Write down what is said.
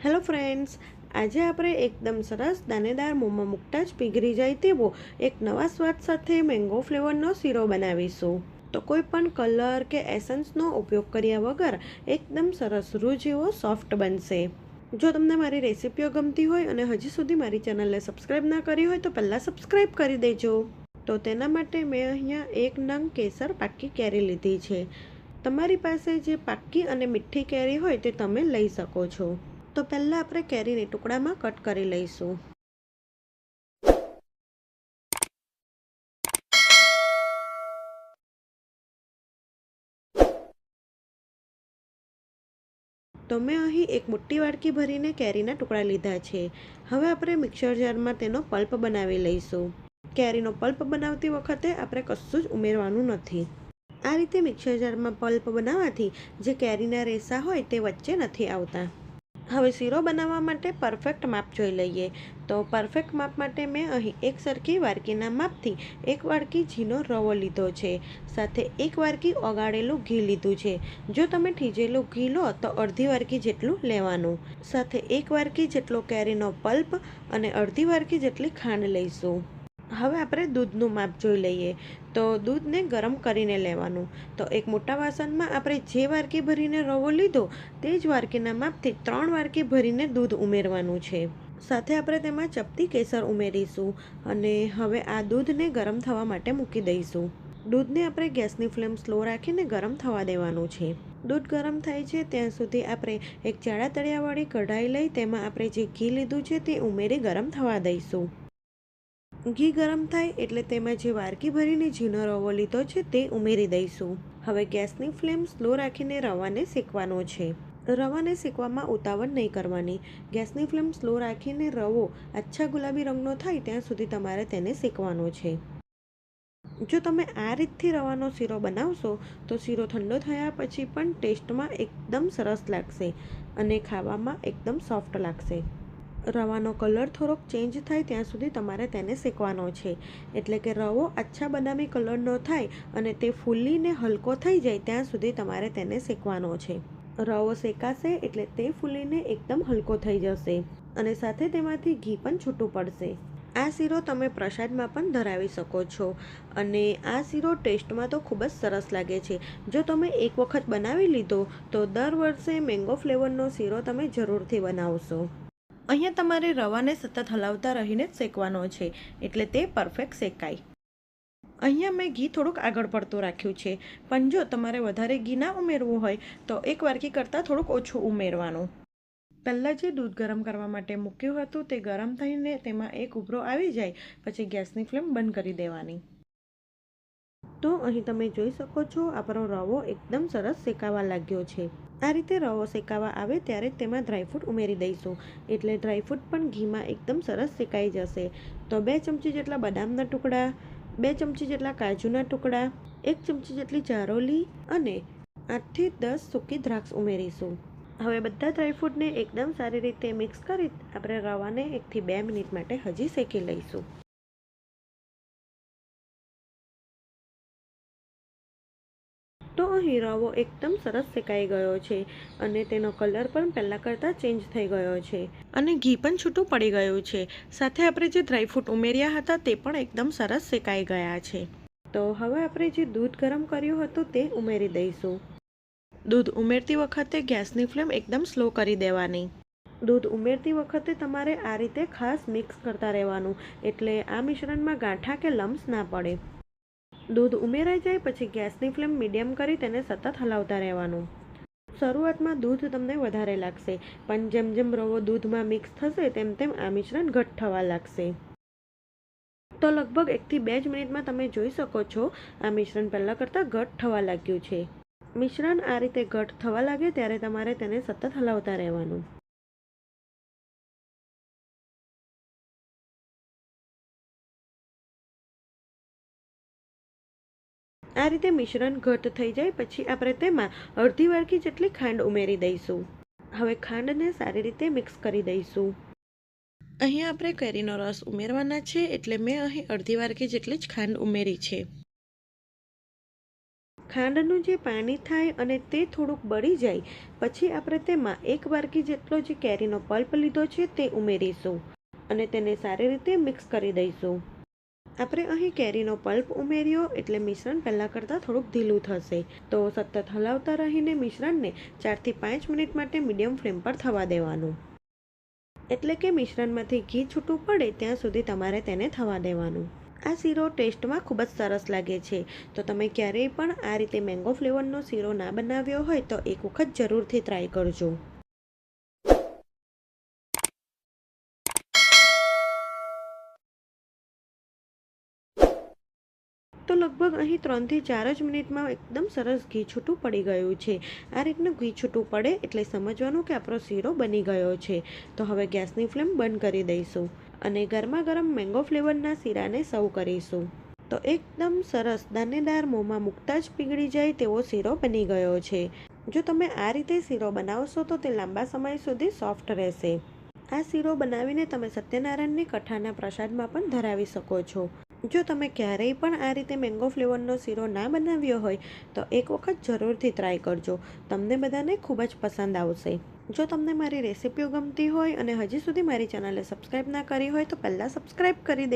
Hello friends, આજે આપણે એકદમ સરસ દાણેદાર મોંમાં મૂકતા જ પીગળી જાય તેવો એક નવા સ્વાદ સાથે મેંગો ફ્લેવરનો શીરો બનાવીશું. તો કોઈ પણ કલર કે એસન્સનો ઉપયોગ કર્યા વગર એકદમ સરસ રૂ જેવો સોફ્ટ બનશે. જો તમને મારી રેસિપીઓ ગમતી હોય અને હજી સુધી મારી ચેનલને સબસ્ક્રાઈબ ના કરી હોય તો પહેલાં સબસ્ક્રાઈબ કરી દેજો. તો તેના માટે મેં અહીંયા 1 નંગ કેસર પાકી કેરી લીધી છે. તમારી પાસે જે પાકી અને મીઠી કેરી હોય તે તમે લઈ શકો છો. તો પહેલાં આપણે કેરીને ટુકડામાં કટ કરી લઈશું. તો મેં અહીં એક મોટી વાડકી ભરીને કેરીના ટુકડા લીધા છે. હવે આપણે મિક્સર જારમાં તેનો પલ્પ બનાવી લઈશું. કેરીનો પલ્પ બનાવતી વખતે આપણે કશું જ ઉમેરવાનું નથી. આ રીતે મિક્સર જારમાં પલ્પ બનાવવાથી જે કેરીના રેસા હોય તે વચ્ચે નથી આવતા. હવે શીરો બનાવવા માટે પરફેક્ટ માપ જોઈ લઈએ. તો પરફેક્ટ માપ માટે મેં અહીં એક સરખી વાડકીના માપથી 1 વાડકી ઘીનો રવો લીધો છે. સાથે 1 વાડકી ઓગાળેલું ઘી લીધું છે. જો તમે થીજેલું ઘી લો તો અડધી વાડકી જેટલું લેવાનું. સાથે 1 વાડકી જેટલો કેરીનો પલ્પ અને અડધી વાડકી જેટલી ખાંડ લઈશું. હવે આપણે દૂધનું માપ જોઈ લઈએ. તો દૂધને ગરમ કરીને લેવાનું. તો એક મોટા વાસણમાં આપણે જે વાડકી ભરીને રવો લીધો તે જ વાડકીના માપથી 3 વાડકી ભરીને દૂધ ઉમેરવાનું છે. સાથે આપણે તેમાં ચપટી કેસર ઉમેરીશું અને હવે આ દૂધને ગરમ થવા માટે મૂકી દઈશું. દૂધને આપણે ગેસની ફ્લેમ સ્લો રાખીને ગરમ થવા દેવાનું છે. દૂધ ગરમ થાય છે ત્યાં સુધી આપણે એક જાડા તળિયાવાળી કઢાઈ લઈ તેમાં આપણે જે ઘી લીધું છે તે ઉમેરી ગરમ થવા દઈશું. ઘી ગરમ થાય એટલે તેમાં જે વાડકી ભરીને ઝીણો રવો લીધો છે તે ઉમેરી દઈશું. હવે ગેસની ફ્લેમ સ્લો રાખીને રવાને શેકવાનો છે. રવાને શેકવામાં ઉતાવળ નહીં કરવાની. ગેસની ફ્લેમ સ્લો રાખીને રવો આછા ગુલાબી રંગનો થાય ત્યાં સુધી તમારે તેને શેકવાનો છે. જો તમે આ રીતથી રવાનો શીરો બનાવશો તો શીરો ઠંડો થયા પછી પણ ટેસ્ટમાં એકદમ સરસ લાગશે અને ખાવામાં એકદમ સોફ્ટ લાગશે. રવાનો કલર થોડોક ચેન્જ થાય ત્યાં સુધી તમારે તેને શેકવાનો છે. એટલે કે રવો આછા બદામી કલરનો થાય અને તે ફૂલીને હલકો થઈ જાય ત્યાં સુધી તમારે તેને શેકવાનો છે. રવો શેકાશે એટલે તે ફૂલીને એકદમ હલકો થઈ જશે અને સાથે તેમાંથી ઘી પણ છૂટું પડશે. આ શીરો તમે પ્રસાદમાં પણ ધરાવી શકો છો અને આ શીરો ટેસ્ટમાં તો ખૂબ જ સરસ લાગે છે. જો તમે એક વખત બનાવી લીધો તો દર વર્ષે મેંગો ફ્લેવરનો શીરો તમે જરૂરથી બનાવશો. અહીંયા તમારે રવાને સતત હલાવતા રહીને જ શેકવાનો છે એટલે તે પરફેક્ટ શેકાય. અહીંયા મેં ઘી થોડુંક આગળ પડતું રાખ્યું છે, પણ જો તમારે વધારે ઘી ના ઉમેરવું હોય તો 1 વાડકી કરતાં થોડુંક ઓછું ઉમેરવાનું. પહેલાં જે દૂધ ગરમ કરવા માટે મૂક્યું હતું તે ગરમ થઈને તેમાં એક ઉભરો આવી જાય પછી ગેસની ફ્લેમ બંધ કરી દેવાની. તો અહીં તમે જોઈ શકો છો આપણો રવો એકદમ સરસ શેકાવા લાગ્યો છે. આ રીતે રવો શેકાવા આવે ત્યારે તેમાં ડ્રાયફ્રૂટ ઉમેરી દઈશું એટલે ડ્રાયફ્રૂટ પણ ઘીમાં એકદમ સરસ શેકાઈ જશે. તો 2 ચમચી જેટલા બદામના ટુકડા, 2 ચમચી જેટલા કાજુના ટુકડા, 1 ચમચી જેટલી ચારોલી અને 8 થી 10 સૂકી દ્રાક્ષ ઉમેરીશું. હવે બધા ડ્રાયફ્રૂટને એકદમ સારી રીતે મિક્સ કરી આપણે રવાને 1 થી 2 મિનિટ માટે હજી શેકી લઈશું. તો અહીં રવો એકદમ સરસ શેકાઈ ગયો છે અને તેનો કલર પણ પહેલાં કરતાં ચેન્જ થઈ ગયો છે અને ઘી પણ છૂટું પડી ગયું છે. સાથે આપણે જે ડ્રાયફ્રૂટ ઉમેર્યા હતા તે પણ એકદમ સરસ શેકાઈ ગયા છે. તો હવે આપણે જે દૂધ ગરમ કર્યું હતું તે ઉમેરી દઈશું. દૂધ ઉમેરતી વખતે ગેસની ફ્લેમ એકદમ સ્લો કરી દેવાની. દૂધ ઉમેરતી વખતે તમારે આ રીતે ખાસ મિક્સ કરતા રહેવાનું એટલે આ મિશ્રણમાં ગાંઠા કે લમ્સ ના પડે. દૂધ ઉમેરાઈ જાય પછી ગેસની ફ્લેમ મીડિયમ કરી તેને સતત હલાવતા રહેવાનું. શરૂઆતમાં દૂધ તમને વધારે લાગશે પણ જેમ જેમ રવો દૂધમાં મિક્સ થશે તેમ તેમ આ મિશ્રણ ઘટ્ટ થવા લાગશે. તો લગભગ 1 થી 2 જ મિનિટમાં તમે જોઈ શકો છો આ મિશ્રણ પહેલાં કરતાં ઘટ્ટ થવા લાગ્યું છે. મિશ્રણ આ રીતે ઘટ્ટ થવા લાગે ત્યારે તમારે તેને સતત હલાવતા રહેવાનું. આ રીતે મિશ્રણ ઘટ્ટ થઈ જાય પછી આપણે તેમાં અડધી વાડકી જેટલી ખાંડ ઉમેરી દઈશું. હવે ખાંડને સારી રીતે મિક્સ કરી દઈશું. અહીં આપણે કેરીનો રસ ઉમેરવાના છે એટલે મેં અહીં અડધી વાડકી જેટલી જ ખાંડ ઉમેરી છે. ખાંડનું જે પાણી થાય અને તે થોડુંક બળી જાય પછી આપણે તેમાં 1 વાટકી જેટલો જે કેરીનો પલ્પ લીધો છે તે ઉમેરીશું અને તેને સારી રીતે મિક્સ કરી દઈશું. આપણે અહીં કેરીનો પલ્પ ઉમેર્યો એટલે મિશ્રણ પહેલાં કરતાં થોડુંક ઢીલું થશે, તો સતત હલાવતા રહીને મિશ્રણને 4 થી 5 મિનિટ માટે મીડિયમ ફ્લેમ પર થવા દેવાનું. એટલે કે મિશ્રણમાંથી ઘી છૂટું પડે ત્યાં સુધી તમારે તેને થવા દેવાનું. આ શીરો ટેસ્ટમાં ખૂબ જ સરસ લાગે છે, તો તમે ક્યારેય પણ આ રીતે મેંગો ફ્લેવરનો શીરો ના બનાવ્યો હોય તો એક વખત જરૂરથી ટ્રાય કરજો. તો લગભગ અહીં 3 થી 4 જ મિનિટમાં એકદમ સરસ ઘી છૂટું પડી ગયું છે. આ રીતનું ઘી છૂટું પડે એટલે સમજવાનું કે આપણો શીરો બની ગયો છે. તો હવે ગેસની ફ્લેમ બંધ કરી દઈશું અને ગરમા ગરમ મેંગો ફ્લેવરના શીરાને સર્વ કરીશું. તો એકદમ સરસ દાણેદાર મોંમાં મૂકતા જ પીગળી જાય તેવો શીરો બની ગયો છે. જો તમે આ રીતે શીરો બનાવશો તો તે લાંબા સમય સુધી સોફ્ટ રહેશે. આ શીરો બનાવીને તમે સત્યનારાયણની કથાના પ્રસાદમાં પણ ધરાવી શકો છો. જો તમે ક્યારેય પણ આ રીતે મેંગો ફ્લેવરનો શીરો ના બનાવ્યો હોય તો એક વખત જરૂરથી ટ્રાય કરજો. તમને બધાને ખૂબ જ પસંદ આવશે. જો તમને મારી રેસિપીઓ ગમતી હોય અને હજી સુધી મારી ચેનલને સબસ્ક્રાઈબ ના કરી હોય તો પહેલાં સબસ્ક્રાઈબ કરી દેજો.